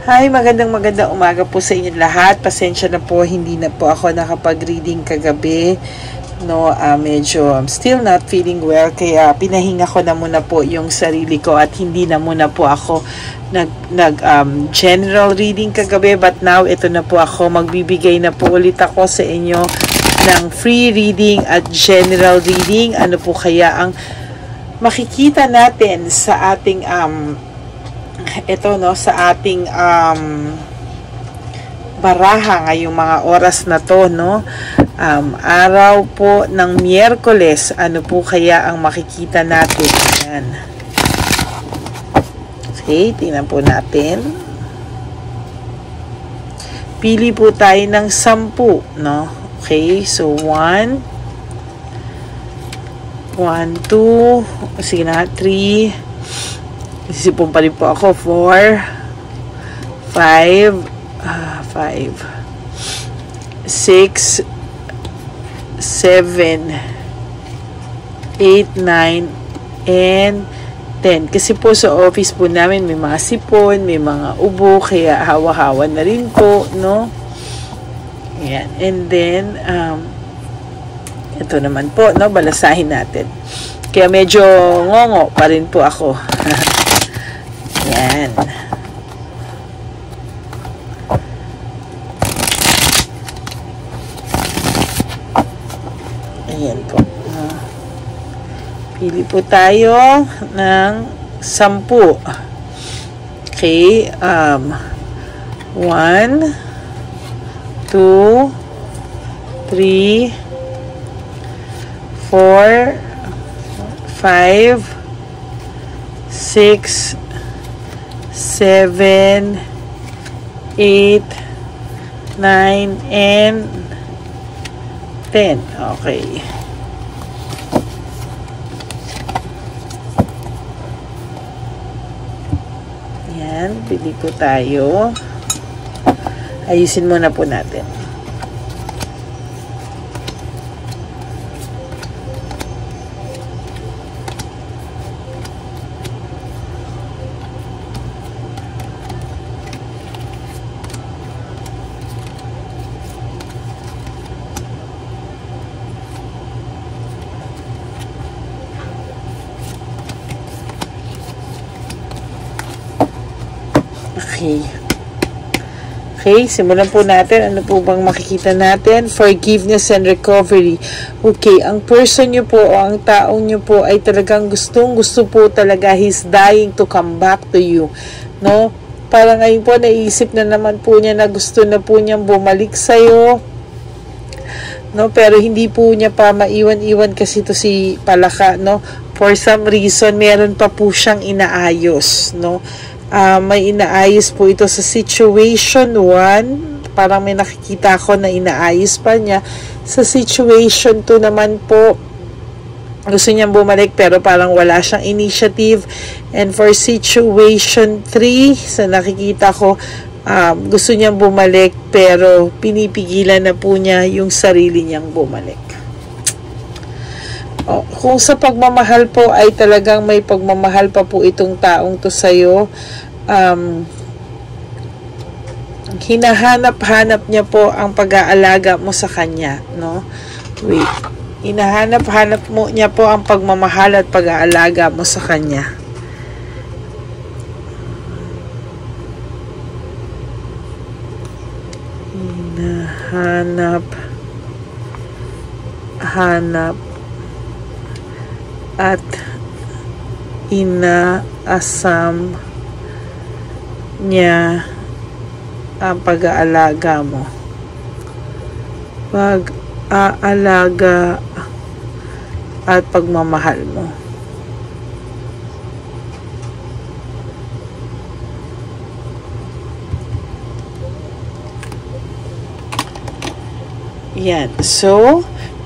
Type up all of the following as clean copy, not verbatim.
Hi, magandang umaga po sa inyo lahat. Pasensya na po, hindi na po ako nakapag-reading kagabi. No, medyo still not feeling well, kaya pinahinga ko na muna po yung sarili ko at hindi na muna po ako general reading kagabi. But now, ito na po ako. Magbibigay na po ulit ako sa inyo ng free reading at general reading. Ano po kaya ang makikita natin sa ating ito no, sa ating baraha ngayong mga oras na to, no? Araw po ng Miyerkules. Ano po kaya ang makikita natin? Ayan. Okay, tingnan po natin. Pili po tayo ng 10, no? Okay, so 1, 2, sige na, 3, isipon pa rin po ako, 4, 5, 6, 7, 8, 9, and 10. Kasi po sa office po namin may mga sipon, may mga ubo, kaya hawa-hawa na rin po, no? Ayan. And then, ito naman po, no? Balasahin natin. Kaya medyo ngongo pa rin po ako. Ayan. Ayan po. Pili po tayo ng 10. Okay. 1, 2, 3, 4, 5, 6, 7, 8, 9, and 10. Okay. Yan. Pili po tayo. Ayusin muna po natin. Okay, simulan po natin. Ano po bang makikita natin? Forgiveness and recovery. Okay, ang person nyo po o ang taong nyo po ay talagang gusto po talaga, he's dying to come back to you. No? Para ngayon po, naisip na naman po niya na gusto na po niyang bumalik sa'yo. No? Pero hindi po niya pa maiwan-iwan kasi to si Palaka, no? For some reason, meron pa po siyang inaayos, no? May inaayos po ito sa situation 1. Parang may nakikita ko na inaayos pa niya. Sa situation 2 naman po, gusto niyang bumalik pero parang wala siyang initiative. And for situation 3, sa nakikita ko, gusto niyang bumalik pero pinipigilan na po niya yung sarili niyang bumalik. Kung sa pagmamahal po ay talagang may pagmamahal pa po itong taong to sa'yo, hinahanap-hanap niya po ang pag-aalaga mo sa kanya, no? Wait. Hinahanap-hanap mo niya po ang pagmamahal at pag-aalaga mo sa kanya. Hinahanap at inaasam niya ang pag-aalaga mo. Pag-aalaga at pagmamahal mo. Yan. So,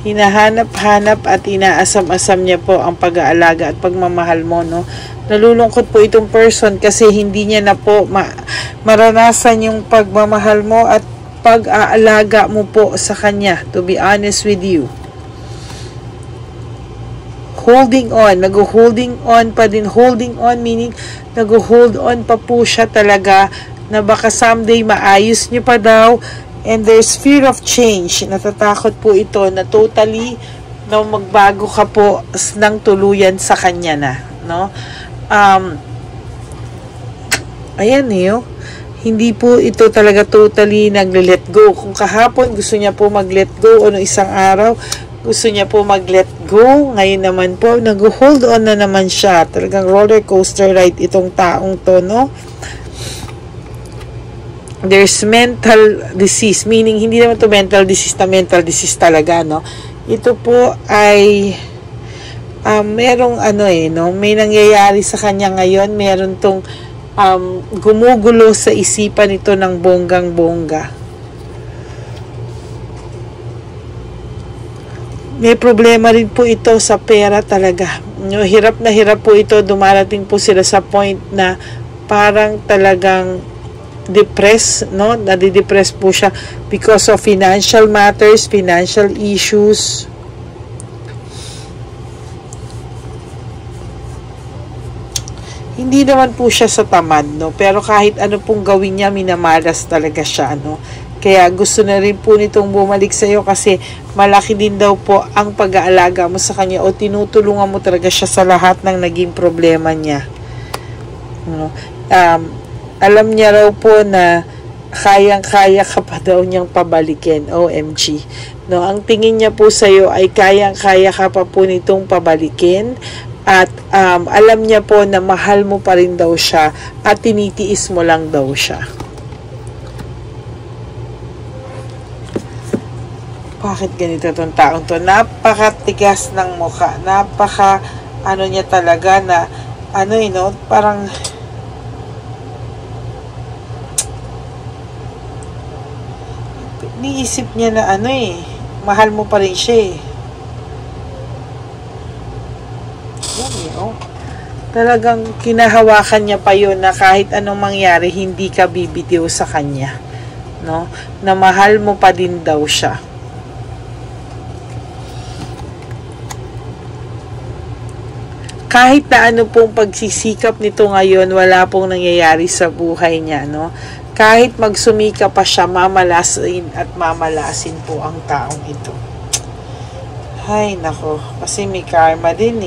hinahanap-hanap at inaasam-asam niya po ang pag-aalaga at pagmamahal mo, no? Nalulungkot po itong person kasi hindi niya na po maranasan yung pagmamahal mo at pag-aalaga mo po sa kanya, to be honest with you. Holding on, nag-holding on pa din. Holding on meaning nag-hold on pa po siya talaga na baka someday maayos nyo pa daw, and there's fear of change. Natatakot po ito na totally no, magbago ka po ng tuluyan sa kanya na, no? Ayan hindi po ito talaga totally nagle-let go. Kung kahapon gusto niya po mag-let go, o no, isang araw gusto niya po mag-let go, ngayon naman po nag-hold on na naman siya. Talagang roller coaster ride itong taong to, no? There's mental disease, meaning hindi naman to mental disease na mental disease talaga, no? Ito po ay merong may nangyayari sa kanya ngayon, meron tong gumugulo sa isipan ito ng bonggang-bongga. May problema rin po ito sa pera talaga. Hirap na hirap po ito, dumarating po sila sa point na parang talagang depressed, no? Nadidepress po siya because of financial matters, financial issues. Hindi naman po siya sa tamad, no? Pero kahit ano pong gawin niya, minamalas talaga siya, no? Kaya gusto na rin po nitong bumalik sa iyo kasi malaki din daw po ang pag-aalaga mo sa kanya o tinutulungan mo talaga siya sa lahat ng naging problema niya. No? Alam niya raw po na kayang-kaya ka pa daw niyang pabalikin. OMG. No, ang tingin niya po sa iyo ay kayang-kaya ka pa po nitong pabalikin. At alam niya po na mahal mo pa rin daw siya at tinitiis mo lang daw siya. Bakit ganito tong taong to? Napakatigas ng mukha. Niya talaga na parang niisip niya na mahal mo pa rin siya Talagang kinahawakan niya pa yun na kahit anong mangyari, hindi ka bibitiw sa kanya. No? Na mahal mo pa din daw siya. Kahit na ano pong pagsisikap nito ngayon, wala pong nangyayari sa buhay niya. No? Kahit magsumika pa siya, mamalasin at mamalasin po ang taong ito. Ay, nako. Kasi may karma din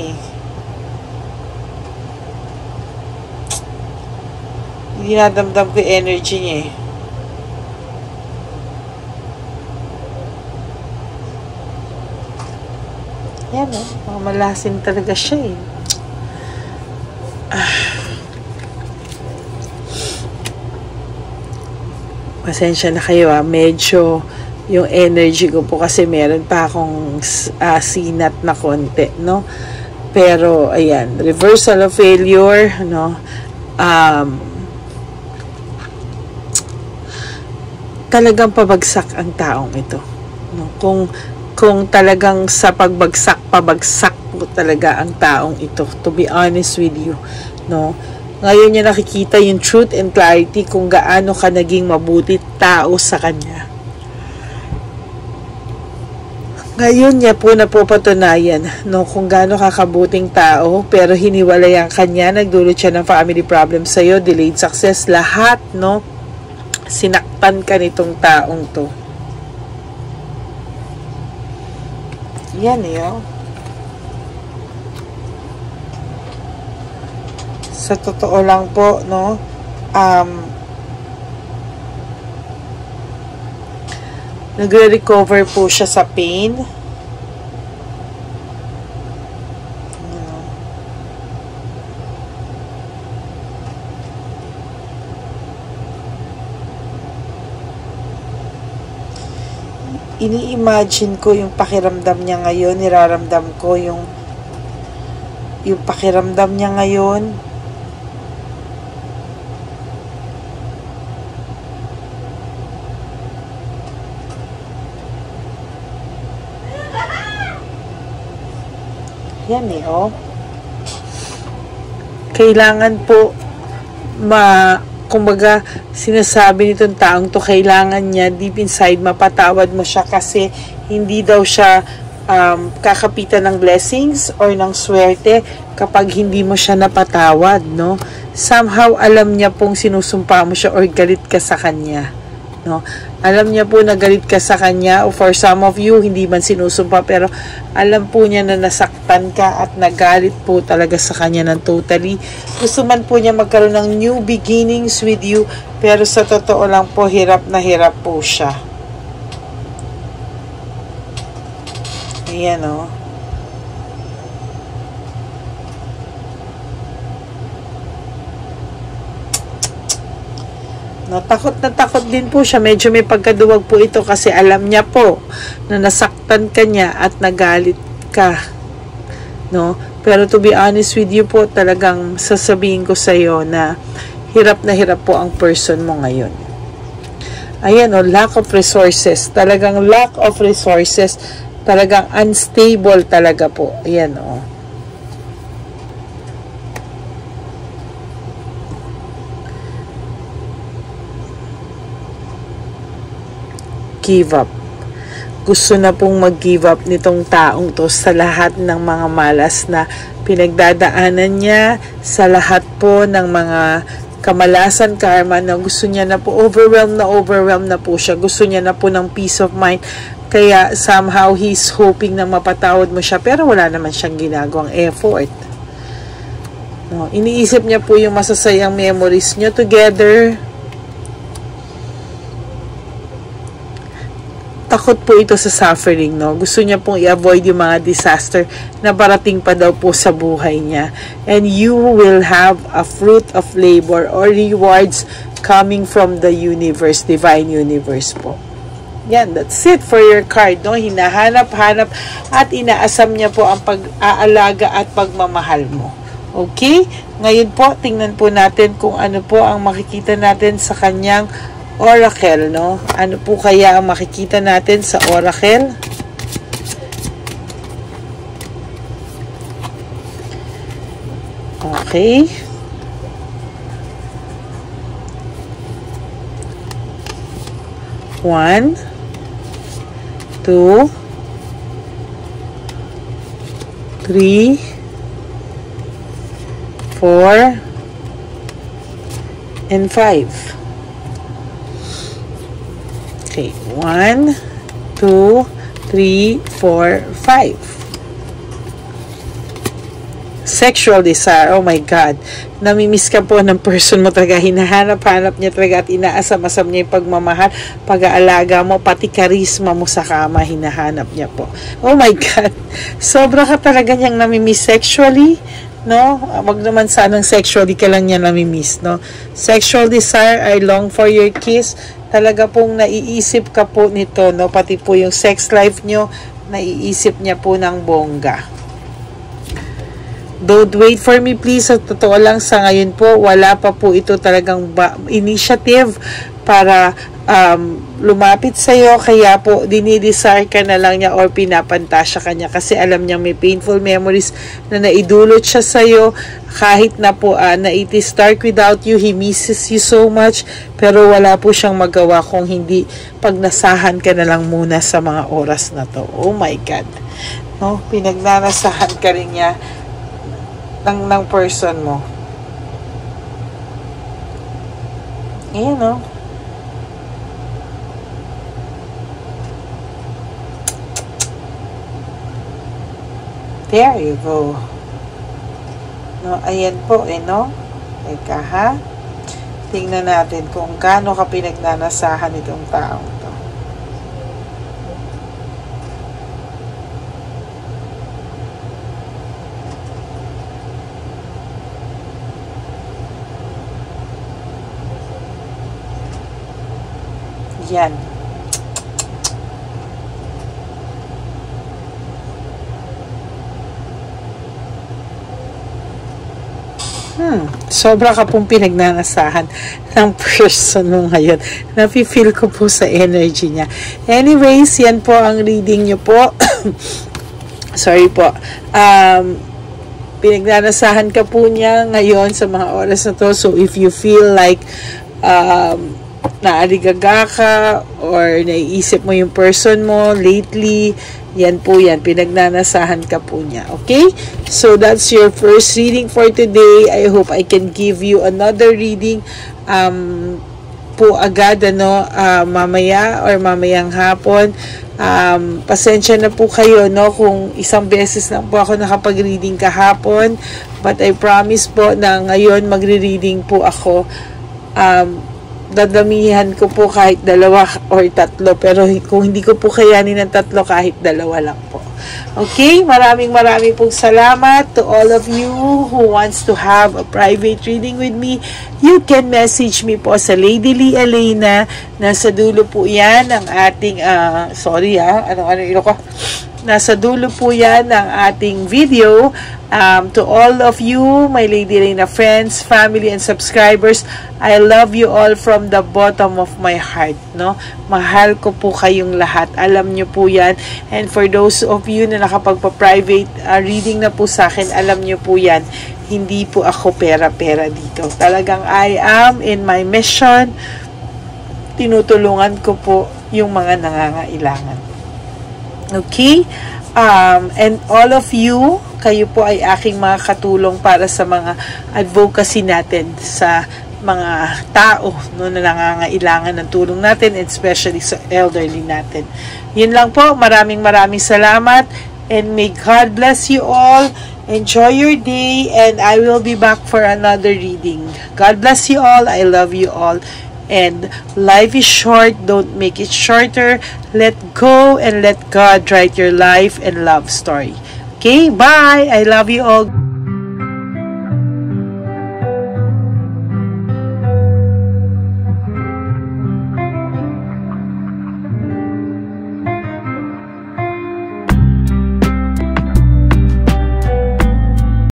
Dinadamdam ko yung energy niya Yan mamalasin talaga siya Pasensya na kayo medyo yung energy ko po kasi meron pa akong sinat na konti, no? Pero ayan, reversal of failure, no? Talagang pabagsak ang taong ito, no? Kung talagang sa pabagsak po talaga ang taong ito, to be honest with you, no? Ngayon niya nakikita yung truth and clarity kung gaano ka naging mabuti tao sa kanya. Ngayon niya po napapatunayan, no, kung gaano ka kabuting tao, pero hiniwalay ang kanya, nagdulot siya ng family problem sa'yo, delayed success, lahat, no? Sinaktan ka nitong taong to. Yan Sa totoo lang po, no, nagre-recover po siya sa pain. Ini-imagine ko yung pakiramdam niya ngayon, niraramdam ko yung pakiramdam niya ngayon. Yan Kailangan po kumbaga, sinasabi nitong taong to, kailangan niya deep inside mapatawad mo siya kasi hindi daw siya kakapitan ng blessings or ng swerte kapag hindi mo siya napatawad, no? Somehow, alam niya pong sinusumpa mo siya or galit ka sa kanya, no? Alam niya po na galit ka sa kanya, o for some of you, hindi man sinusumpa, pero alam po niya na nasaktan ka at nagalit po talaga sa kanya ng totally. Gusto man po niya magkaroon ng new beginnings with you, pero sa totoo lang po, hirap na hirap po siya. Ayan, o. No, takot na takot din po siya. Medyo may pagkaduwag po ito kasi alam niya po na nasaktan ka niya at nagalit ka. No? Pero to be honest with you po, talagang sasabihin ko sa iyo na hirap po ang person mo ngayon. Ayan, o, lack of resources. Talagang lack of resources. Talagang unstable talaga po. Ayan, o. Give up. Gusto na pong mag-give up nitong taong to sa lahat ng mga malas na pinagdadaanan niya, sa lahat po ng mga kamalasan, karma na gusto niya na po, overwhelmed na po siya. Gusto niya na po ng peace of mind. Kaya somehow he's hoping na mapatawad mo siya, pero wala naman siyang ginagawang effort. No, iniisip niya po yung masasayang memories niyo together. Takot po ito sa suffering, no? Gusto niya pong i-avoid yung mga disaster na parating pa daw po sa buhay niya. And you will have a fruit of labor or rewards coming from the universe, divine universe po. Yan, that's it for your card, no? Hinahanap-hanap at inaasam niya po ang pag-aalaga at pagmamahal mo. Okay? Ngayon po, tingnan po natin kung ano po ang makikita natin sa kanyang Oracle, no? Ano po kaya ang makikita natin sa Oracle? Okay. One, two, three, 4, and 5. Okay, 1, 2, 3, 4, 5. Sexual desire. Oh my God. Namimiss ka po ng person mo talaga. Hinahanap-hanap niya talaga at inaasam-asam niya yung pagmamahal, pag-aalaga mo, pati karisma mo sa kama, hinahanap niya po. Oh my God. Sobra ka talaga niyang namimiss sexually, no? Wag naman sanang sexually ka lang niya namimiss, no? Sexual desire, I long for your kiss. Talaga pong naiisip ka po nito, no? Pati po yung sex life nyo, naiisip niya po ng bongga. Don't wait for me please. Sa totoo lang, sa ngayon po, wala pa po ito talagang initiative para lumapit sa'yo. Kaya po, dinidesire ka na lang niya or pinapantasya ka niya. Kasi alam niya may painful memories na naidulot siya sa'yo. Kahit na po na it is dark without you, he misses you so much. Pero wala po siyang magawa kung hindi pagnasahan ka na lang muna sa mga oras na to. Oh my God. No? Pinagnanasahan ka rin niya ng person mo. Ayan, no? There you go. No, ayan po, no? Teka, ha? Tingnan natin kung gaano ka pinagnanasahan itong taong to. Yan. Sobra ka pong pinagnanasahan ng person mo ngayon. Nafe-feel ko po sa energy niya. Anyways, yan po ang reading niyo po. Sorry po. Pinagnanasahan ka po niya ngayon sa mga oras na to. So, if you feel like naaligaga ka or naiisip mo yung person mo lately, yan po yan, pinagnanasahan ka po niya. Okay? So, that's your first reading for today. I hope I can give you another reading po agad, mamaya or mamayang hapon. Pasensya na po kayo, kung isang beses lang po ako nakapag-reading kahapon. But I promise po na ngayon magre-reading po ako. Dadamihan ko po kahit 2 or 3, pero kung hindi ko po kayanin ng 3, kahit 2 lang po. Okay, maraming pong salamat to all of you who wants to have a private reading with me. You can message me po sa Lady Lee Elena. Nasa dulo po yan ng ating nasa dulo po yan ng ating video. To all of you, my Lady Elena friends, family, and subscribers, I love you all from the bottom of my heart, Mahal ko po kayong lahat. Alam nyo po yan. And for those of you na nakapagpa-private reading na po sa akin, alam nyo po yan. Hindi po ako pera-pera dito. Talagang I am in my mission. Tinutulungan ko po yung mga nangangailangan. Okay? And all of you, kayo po ay aking mga katulong para sa mga advocacy natin sa mga tao na nangangailangan ng tulong natin, especially sa elderly natin. Yun lang po. Maraming salamat, and may God bless you all. Enjoy your day, and I will be back for another reading. God bless you all. I love you all. And life is short, don't make it shorter. Let go and let God write your life and love story. Okay, bye. I love you all.